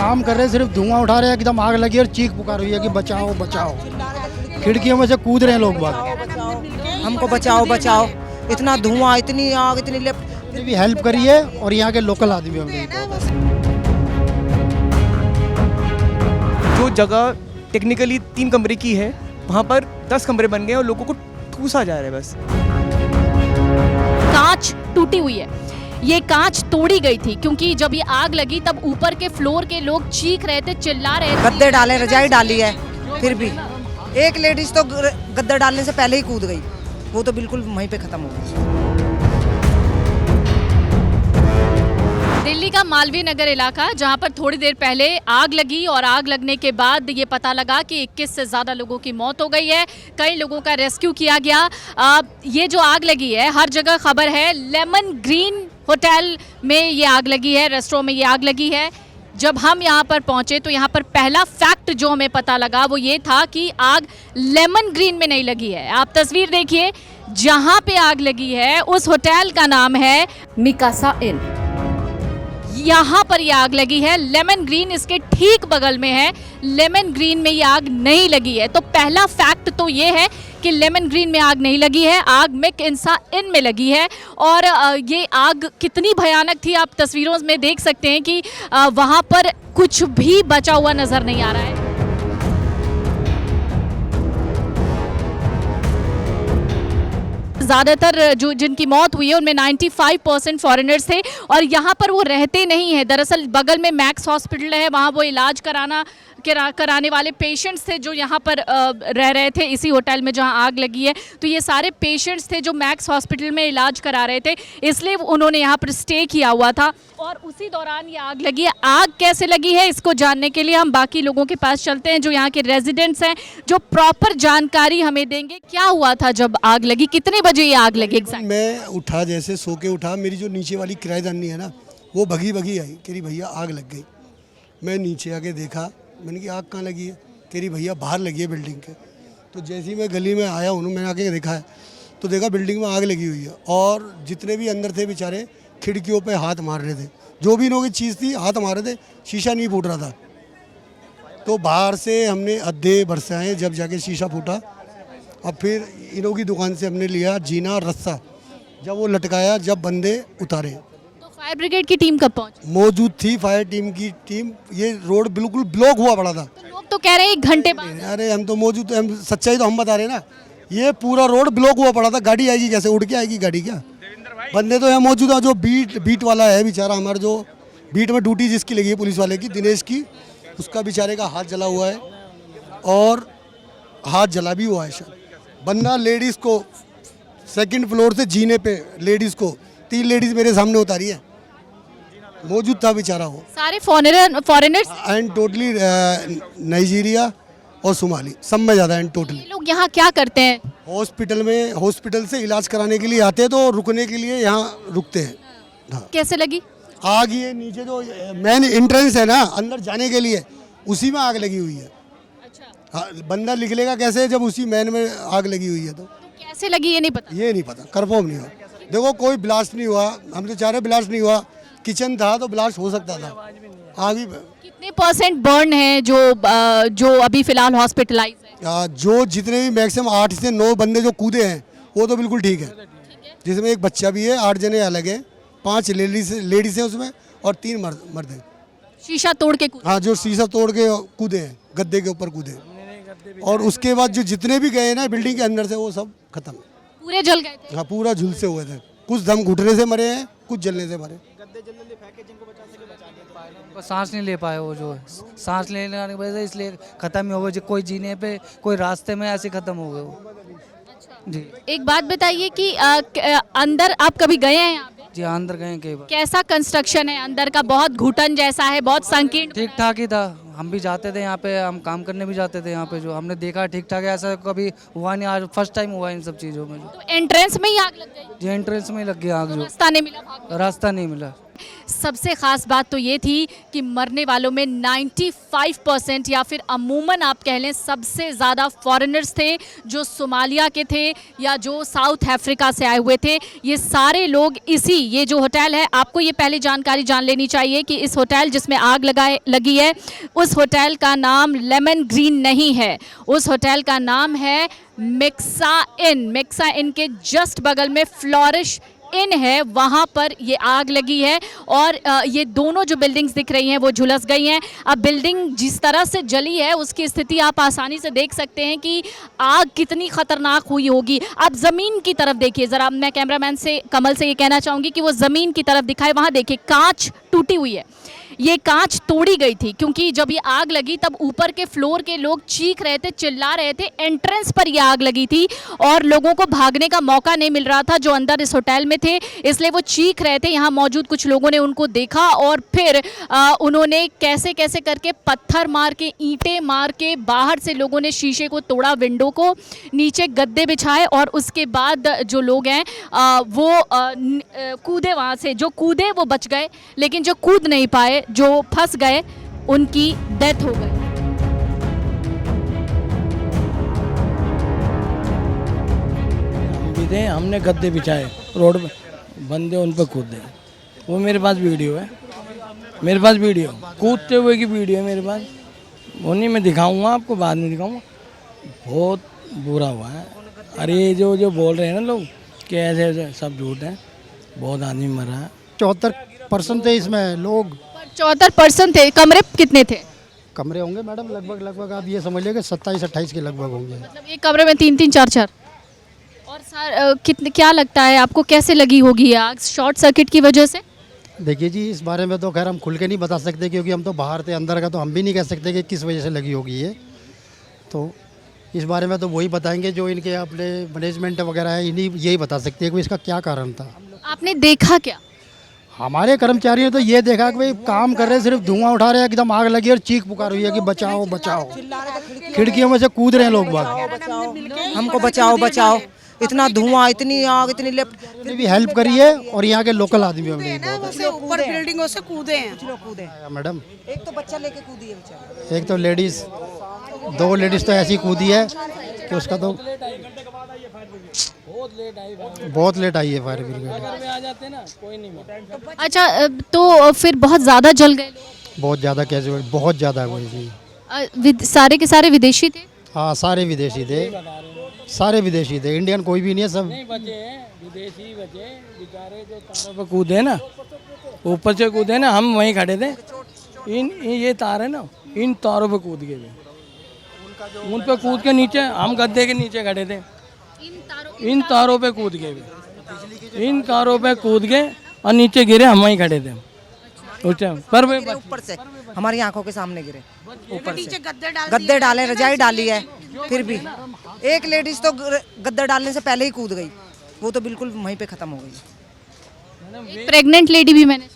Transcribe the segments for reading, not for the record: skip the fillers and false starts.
काम कर रहे हैं, सिर्फ धुआं उठा रहे हैं, एकदम आग लगी और चीख पुकार हुई है कि बचाओ बचाओ। खिड़कियों में से कूद रहे हैं लोग बाहर, हमको बचाओ बचाओ, इतना धुआं, इतनी आग, इतनी ये भी हेल्प करिए और यहाँ के लोकल आदमी भी। जो जगह टेक्निकली 3 कमरे की है वहाँ पर 10 कमरे बन गए और लोगों को ठूसा जा रहा है बस। कांच टूटी हुई है, ये कांच तोड़ी गई थी क्योंकि जब ये आग लगी तब ऊपर के फ्लोर के लोग चीख रहे थे, चिल्ला रहे थे। गद्दे डाले, रजाई डाली है, फिर भी एक लेडीज तो गद्दा डालने से पहले ही कूद गई, वो तो बिल्कुल वहीं पे खत्म हो गई। दिल्ली का मालवीय नगर इलाका, जहां पर थोड़ी देर पहले आग लगी और आग लगने के बाद ये पता लगा कि 21 से ज़्यादा लोगों की मौत हो गई है, कई लोगों का रेस्क्यू किया गया। ये जो आग लगी है, हर जगह खबर है, लेमन ग्रीन होटल में ये आग लगी है, रेस्टोरेंट में ये आग लगी है। जब हम यहाँ पर पहुँचे तो यहाँ पर पहला फैक्ट जो हमें पता लगा वो ये था कि आग लेमन ग्रीन में नहीं लगी है। आप तस्वीर देखिए, जहाँ पे आग लगी है उस होटल का नाम है मिकासा इन। यहाँ पर ये आग लगी है लेमन ग्रीन, इसके ठीक बगल में है, लेमन ग्रीन में ये आग नहीं लगी है। तो पहला फैक्ट तो ये है कि लेमन ग्रीन में आग नहीं लगी है, आग मिकासा इन में लगी है। और ये आग कितनी भयानक थी आप तस्वीरों में देख सकते हैं कि वहाँ पर कुछ भी बचा हुआ नज़र नहीं आ रहा है। ज़्यादातर जो जिनकी मौत हुई है उनमें 95% फॉरेनर्स थे और यहाँ पर वो रहते नहीं हैं। दरअसल बगल में मैक्स हॉस्पिटल है, वहाँ वो इलाज कराने वाले पेशेंट्स थे जो यहाँ पर रह रहे थे इसी होटल में जहाँ आग लगी है। तो ये सारे पेशेंट्स थे जो मैक्स हॉस्पिटल में इलाज करा रहे थे, इसलिए उन्होंने यहाँ पर स्टे किया हुआ था और उसी दौरान ये आग लगी है। आग कैसे लगी है इसको जानने के लिए हम बाकी लोगों के पास चलते हैं जो यहाँ के रेजिडेंट्स हैं, जो प्रॉपर जानकारी हमें देंगे। क्या हुआ था जब आग लगी, कितने बजे ये आग लगी एग्जैक्ट? मैं उठा, जैसे सो के उठा, मेरी जो नीचे वाली किराएदारनी है ना, वो भगी भगी आई, कह रही भैया आग लग गई। मैं नीचे आके देखा, मैंने कहा आग कहाँ लगी है, कह रही भैया बाहर लगी है बिल्डिंग के। तो जैसे ही मैं गली में आया हूँ, मैंने आके देखा है तो देखा बिल्डिंग में आग लगी हुई है और जितने भी अंदर थे बेचारे खिड़कियों पे हाथ मार रहे थे, जो भी इन्हों की चीज़ थी हाथ मार रहे थे, शीशा नहीं फूट रहा था। तो बाहर से हमने अद्धे बरसाए, जब जाके शीशा फूटा। अब फिर इन्हों की दुकान से हमने लिया जीना और रस्सा, जब वो लटकाया, जब बंदे उतारे। तो फायर ब्रिगेड की टीम कब पहुंची? मौजूद थी फायर टीम की टीम। ये रोड बिल्कुल ब्लॉक हुआ पड़ा था। तो लोग तो कह रहे हैं 1 घंटे बाद। अरे हम तो मौजूद, हम सच्चाई तो हम बता रहे हैं ना, ये पूरा रोड ब्लॉक हुआ पड़ा था। गाड़ी आएगी कैसे, उड़ के आएगी गाड़ी क्या? बंदे तो यहाँ मौजूद है। जो बीट वाला है बेचारा, हमारा जो बीट में ड्यूटी जिसकी लगी है पुलिस वाले की, दिनेश की, उसका बेचारे का हाथ जला हुआ है और हाथ जला भी हुआ है शायद। बंदा लेडीज़ को 2nd फ्लोर से जीने पे, लेडीज़ को 3 लेडीज़ मेरे सामने उतारी है, मौजूद था बेचारा वो। सारे फॉरेनर्स एंड टोटली नाइजीरिया और सोमाली, सब में ज़्यादा एंड टोटली। लोग यहाँ क्या करते हैं? हॉस्पिटल से इलाज कराने के लिए आते हैं, तो रुकने के लिए यहाँ रुकते हैं। हाँ। कैसे लगी आग? ये नीचे जो मेन एंट्रेंस है ना अंदर जाने के लिए, उसी में आग लगी हुई है। अच्छा, हाँ, बंदा निकलेगा कैसे जब उसी मैन में आग लगी हुई है? तो कैसे लगी ये नहीं पता। ये नहीं पता, कंफर्म नहीं हुआ। देखो कोई ब्लास्ट नहीं हुआ, हम तो चाह रहे ब्लास्ट नहीं हुआ। किचन था तो ब्लास्ट हो सकता था। आग ही कितने % बर्न है जो अभी फिलहाल हॉस्पिटलाइज है? जो जितने भी मैक्सिमम 8 से 9 बंदे जो कूदे हैं वो तो बिल्कुल ठीक है, जिसमें एक बच्चा भी है। 8 जने अलग हैं, 5 लेडीज हैं उसमें और 3 मर्द हैं। शीशा तोड़ के हाँ, जो शीशा तोड़ के कूदे हैं, गद्दे के ऊपर कूदे। और उसके बाद जो जितने भी गए ना बिल्डिंग के अंदर से, वो सब खत्म, पूरे जल गए थे। हाँ पूरा झुलसे हुए थे। कुछ दम घुटने से मरे हैं, कुछ जलने से मरे। सांस नहीं ले पाए, वो जो है सांस लेने की वजह से इसलिए खत्म ही हो गए। कोई जीने पे, कोई रास्ते में ऐसे खत्म हो गए वो। जी एक बात बताइए कि अंदर आप कभी गए हैं यहाँ पे? जी अंदर गए कई बार। कैसा कंस्ट्रक्शन है अंदर का? बहुत घुटन जैसा है, बहुत संकीर्ण। ठीक ठाक ही था, हम भी जाते थे यहाँ पे, हम काम करने भी जाते थे यहाँ पे, जो हमने देखा ठीक ठाक है। ऐसा कभी हुआ नहीं, आज फर्स्ट टाइम हुआ इन सब चीज़ों में। तो एंट्रेंस में ही आग लग गई? जी एंट्रेंस में ही लग गया आग। जो रास्ता नहीं मिला भागने का? रास्ता नहीं मिला, सबसे ख़ास बात तो ये थी कि मरने वालों में 95% या फिर अमूमन आप कह लें सबसे ज़्यादा फॉरेनर्स थे, जो सोमालिया के थे या जो साउथ अफ्रीका से आए हुए थे। ये सारे लोग ये जो होटल है, आपको ये पहले जानकारी जान लेनी चाहिए कि इस होटल जिसमें आग लगी है, उस होटल का नाम लेमन ग्रीन नहीं है, उस होटल का नाम है मिक्सा इन। मिक्सा इन के जस्ट बगल में फ्लोरिश इन है, वहाँ पर ये आग लगी है और ये दोनों जो बिल्डिंग्स दिख रही हैं वो झुलस गई हैं। अब बिल्डिंग जिस तरह से जली है उसकी स्थिति आप आसानी से देख सकते हैं कि आग कितनी ख़तरनाक हुई होगी। आप ज़मीन की तरफ देखिए ज़रा, मैं कैमरामैन से कमल से ये कहना चाहूँगी कि वो ज़मीन की तरफ दिखाए, वहाँ देखिए कांच टूटी हुई है, ये कांच तोड़ी गई थी क्योंकि जब ये आग लगी तब ऊपर के फ्लोर के लोग चीख रहे थे, चिल्ला रहे थे, एंट्रेंस पर ये आग लगी थी और लोगों को भागने का मौका नहीं मिल रहा था जो अंदर इस होटल में थे, इसलिए वो चीख रहे थे। यहाँ मौजूद कुछ लोगों ने उनको देखा और फिर उन्होंने कैसे कैसे करके पत्थर मार के, ईंटें मार के, बाहर से लोगों ने शीशे को तोड़ा, विंडो को, नीचे गद्दे बिछाए और उसके बाद जो लोग हैं वो कूदे, वहाँ से जो कूदे वो बच गए, लेकिन जो कूद नहीं पाए, जो फंस गए, उनकी डेथ हो गई। हम भी थे, हमने गद्दे बिछाए रोड पे, बंदे उन पर कूदे। वो मेरे पास वीडियो है, मेरे पास वीडियो कूदते हुए की वीडियो है मेरे पास, वो नहीं मैं दिखाऊंगा आपको, बाद में दिखाऊंगा। बहुत बुरा हुआ है। अरे ये जो बोल रहे हैं ना लोग कि ऐसे ऐसे, सब झूठ है। बहुत आदमी मरा है। 74% थे इसमें लोग। 74% थे। कमरे कितने थे? कमरे होंगे मैडम लगभग आप ये समझ लीजिए 27-28 के लगभग होंगे। मतलब एक कमरे में 3-3, 4-4। और सर कितने, क्या लगता है आपको कैसे लगी होगी आग? शॉर्ट सर्किट की वजह से? देखिए जी, इस बारे में तो खैर हम खुल के नहीं बता सकते क्योंकि हम तो बाहर थे, अंदर का तो हम भी नहीं कह सकते कि किस वजह से लगी होगी ये। तो इस बारे में तो वही बताएंगे जो इनके अपने मैनेजमेंट वगैरह है, इन्हीं यही बता सकते हैं कि इसका क्या कारण था। आपने देखा क्या? हमारे कर्मचारियों ने तो ये देखा कि भाई काम कर रहे हैं, सिर्फ धुआं उठा रहे हैं, एकदम आग लगी और चीख पुकार हुई है कि बचाओ बचाओ। खिड़कियों में से कूद रहे हैं लोग बाग, हमको बचाओ बचाओ, इतना धुआं, इतनी आग, इतनी ने भी हेल्प करी है और यहाँ के लोकल आदमी भी बहुत ऊपर बिल्डिंगों से कूदे हैं। है मैडम। एक तो बच्चा लेके कूदी है बेचारा, एक तो लेडीज, 2 लेडीज तो ऐसी कूदी है कि उसका तो बहुत लेट आई है फायर ब्रिगेड। अच्छा, तो फिर बहुत ज़्यादा जल गए लोग? बहुत ज़्यादा कैजुअल, बहुत ज़्यादा हुई थी। सारे के सारे विदेशी थे? हाँ सारे विदेशी थे, सारे विदेशी थे, इंडियन कोई भी नहीं है, सब बचे हैं विदेशी, बचे बेचारे जो तारों पे कूदे ना, ऊपर से कूदे ना, हम वहीं खड़े थे। ये तार है ना, इन तारों पे कूद गए, उन पे कूद के नीचे, हम गद्दे के नीचे खड़े थे, इन तारों पे कूद गए, इन तारों पे कूद गए और नीचे गिरे, हम वहीं खड़े थे। पर वे ऊपर से हमारी आंखों के सामने गिरे, ऊपर से गद्दे डाले, रजाई डाली है, फिर भी एक लेडीज तो गद्दे डालने से पहले ही कूद गई, वो तो बिल्कुल वहीं पे खत्म हो गई। प्रेग्नेंट लेडी भी मैंने,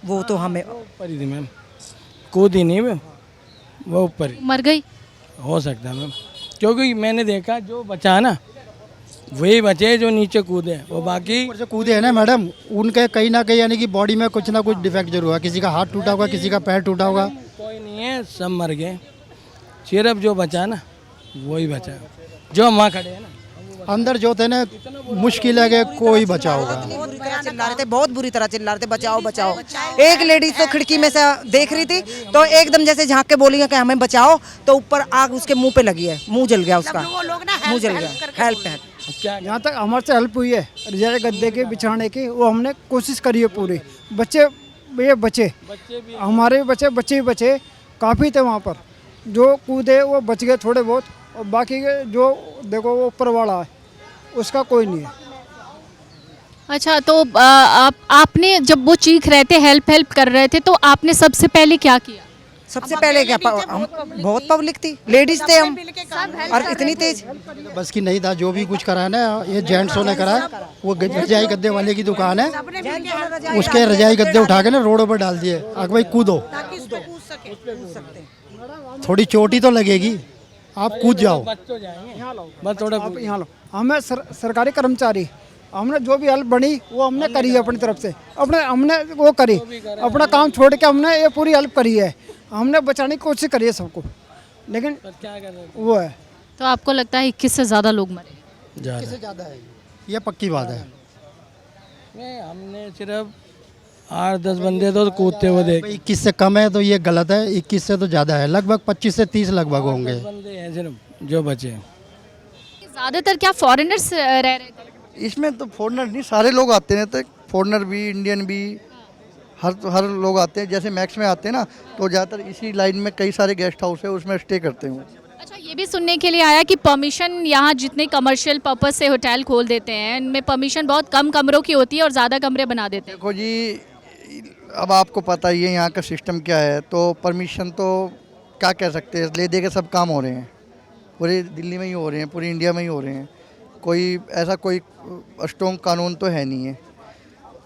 वो तो हमें ऊपर ही थी मैम, कूदी नहीं वो ऊपर ही मर गई हो सकता है मैम, क्योंकि मैंने देखा जो बचा ना वही बचे जो नीचे कूदे, वो बाकी ऊपर से कूदे हैं ना मैडम, उनके कहीं ना कहीं यानी कि बॉडी में कुछ ना कुछ डिफेक्ट जरूर हुआ, किसी का हाथ टूटा होगा, किसी का पैर टूटा होगा। कोई नहीं है, सब मर गए, सिर्फ जो बचा ना वही बचा, जो हम वहाँ खड़े हैं ना, अंदर जो थे ना मुश्किल है कि कोई बचा होगा। चिल्ला रहे थे, बहुत बुरी तरह चिल्ला रहे थे, बचाओ बचाओ। एक लेडीज तो खिड़की में से देख रही थी तो एकदम जैसे झांक के बोली कि हमें बचाओ, तो ऊपर आग उसके मुंह पे लगी है, मुंह जल गया उसका, मुंह जल गया। हेल्प यहाँ तक हमारे से हेल्प हुई है, रजाई गद्दे के बिछाने की, वो हमने कोशिश करी है पूरी। बच्चे ये बचे, हमारे भी बचे, बच्चे भी बचे, काफ़ी थे वहाँ पर, जो कूदे वो बच गए थोड़े बहुत, और बाकी के जो देखो वो ऊपर वाला है उसका कोई नहीं है। अच्छा, तो आपने जब वो चीख रहे थे, हेल्प कर रहे थे, तो आपने सबसे पहले क्या किया? सबसे पहले क्या, हम बहुत पब्लिक थी, लेडीज थे हम, और इतनी तेज बस की नहीं था, जो भी कुछ करा है ना ये जेंट्सों ने करा, वो रजाई गद्दे वाले की दुकान है, उसके रजाई गद्दे उठा के ना रोडों पर डाल दिए, आगे भाई कूदो, थोड़ी चोटी तो लगेगी, आप कूद जाओ। बस थोड़ा यहाँ लो, हमें सरकारी कर्मचारी हमने जो भी हेल्प बनी वो हमने करी है अपनी तरफ से, हमने वो करी, अपना काम छोड़ के हमने ये पूरी हेल्प करी है, हमने बचाने की कोशिश करी है सबको, लेकिन क्या कर रहे थे? वो है। तो आपको लगता है 21 से ज़्यादा लोग मरे? इससे ज़्यादा है, ये पक्की बात है। नहीं, हमने सिर्फ 8-10 बंदे तो कूदते हुए देखे। 21 से कम है तो ये गलत है, 21 से तो ज़्यादा है, लगभग 25 से 30 लगभग होंगे। 10 बंदे हैं सिर्फ जो बचे। ज़्यादातर क्या फॉरेनर्स रह रहे थे? इसमें तो फॉरेनर नहीं, सारे लोग आते रहते, फॉरेनर भी, इंडियन भी, हर लोग आते हैं। जैसे मैक्स में आते हैं ना, तो ज़्यादातर इसी लाइन में कई सारे गेस्ट हाउस है, उसमें स्टे करते हैं। अच्छा, ये भी सुनने के लिए आया कि परमिशन यहाँ जितने कमर्शियल पर्पस से होटल खोल देते हैं, इनमें परमिशन बहुत कम कमरों की होती है और ज़्यादा कमरे बना देते हैं। देखो जी, अब आपको पता ही है यहाँ का सिस्टम क्या है, तो परमिशन तो क्या कह सकते हैं, ले दे के सब काम हो रहे हैं, पूरी दिल्ली में ही हो रहे हैं, पूरी इंडिया में ही हो रहे हैं। कोई ऐसा कोई स्ट्रॉन्ग कानून तो है नहीं है,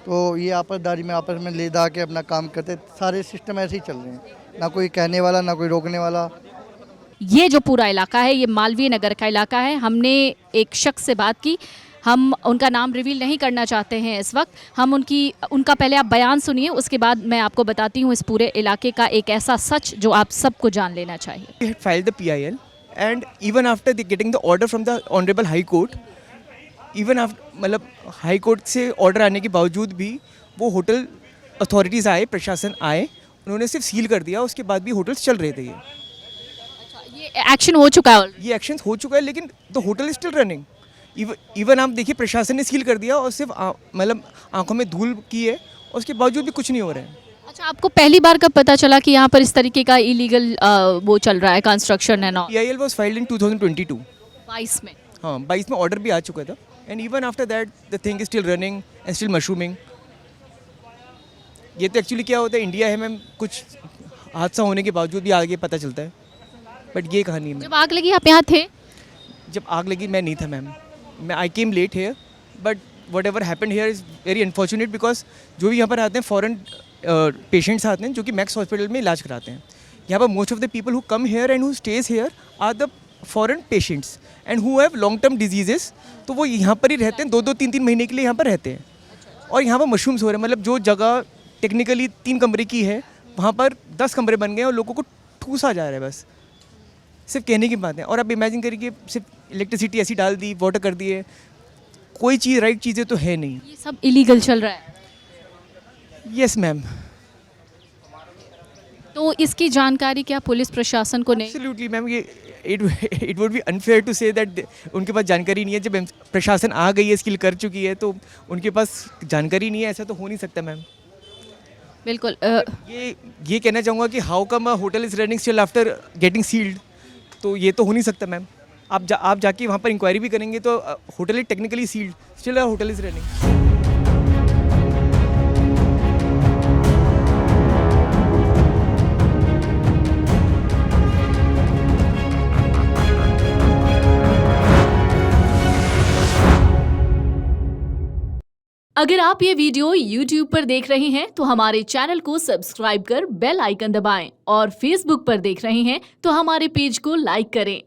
तो ये आपसदारी में आपस में ले दा के अपना काम करते, सारे सिस्टम ऐसे ही चल रहे हैं, ना कोई कहने वाला ना कोई रोकने वाला। ये जो पूरा इलाका है, ये मालवीय नगर का इलाका है। हमने एक शख्स से बात की, हम उनका नाम रिवील नहीं करना चाहते हैं इस वक्त। हम उनका पहले आप बयान सुनिए, उसके बाद मैं आपको बताती हूँ इस पूरे इलाके का एक ऐसा सच जो आप सबको जान लेना चाहिए। We had filed the PIL, and even after getting the order from the Honorable High Court, even after मतलब हाई कोर्ट से ऑर्डर आने के बावजूद भी वो होटल अथॉरिटीज़ आए, प्रशासन आए, उन्होंने सिर्फ सील कर दिया, उसके बाद भी होटल्स चल रहे थे। ये एक्शन हो चुका है already? ये एक्शन हो चुका है, लेकिन the hotel is still running. Even आप देखिए, प्रशासन ने सील कर दिया और सिर्फ मतलब आंखों में धूल की है, और उसके बावजूद भी कुछ नहीं हो रहा है। अच्छा, आपको पहली बार कब पता चला कि यहाँ पर इस तरीके का इलीगल वो चल रहा है, कंस्ट्रक्शन है? PIL was filed in 2022। 22 में? हाँ, 22 में ऑर्डर भी आ चुका था, and even after that the thing is still running and still mushrooming. ये तो एक्चुअली क्या होता है, इंडिया है मैम, कुछ हादसा होने के बावजूद भी आगे पता चलता है, बट ये कहानी है। जब आग लगी आप यहाँ थे? जब आग लगी मैं नहीं था ma'am, I came late here, but whatever happen here is very unfortunate, because जो भी यहाँ पर आते हैं फॉरेन पेशेंट्स आते हैं जो कि मैक्स हॉस्पिटल में इलाज कराते हैं। यहाँ पर most of the people who come here and who stays here are the foreign patients and who have long term diseases, तो वो यहाँ पर ही रहते हैं, 2-2, 3-3 महीने के लिए यहाँ पर रहते हैं। और यहाँ पर मशरूम्स हो रहे हैं, मतलब जो जगह टेक्निकली 3 कमरे की है, वहाँ पर 10 कमरे बन गए और लोगों को ठूसा जा रहा है, बस सिर्फ कहने की बात है। और आप इमेजिन करिए, सिर्फ इलेक्ट्रिसिटी ऐसी डाल दी, वाटर कर दिए, कोई चीज़ राइट चीज़ें तो है नहीं। ये सब इलीगल चल रहा है? Yes ma'am. तो इसकी जानकारी क्या पुलिस प्रशासन को नहीं? एब्सोल्युटली मैम, ये it would be unfair to say that उनके पास जानकारी नहीं है। जब प्रशासन आ गई है, स्किल कर चुकी है, तो उनके पास जानकारी नहीं है, ऐसा तो हो नहीं सकता मैम। बिल्कुल। ये कहना चाहूँगा कि how come a hotel is running still after getting sealed, तो ये तो हो नहीं सकता मैम। आप जाके वहाँ पर इंक्वायरी भी करेंगे तो hotel is technically sealed, still a hotel is running. अगर आप ये वीडियो YouTube पर देख रहे हैं तो हमारे चैनल को सब्सक्राइब कर बेल आइकन दबाएं, और Facebook पर देख रहे हैं तो हमारे पेज को लाइक करें।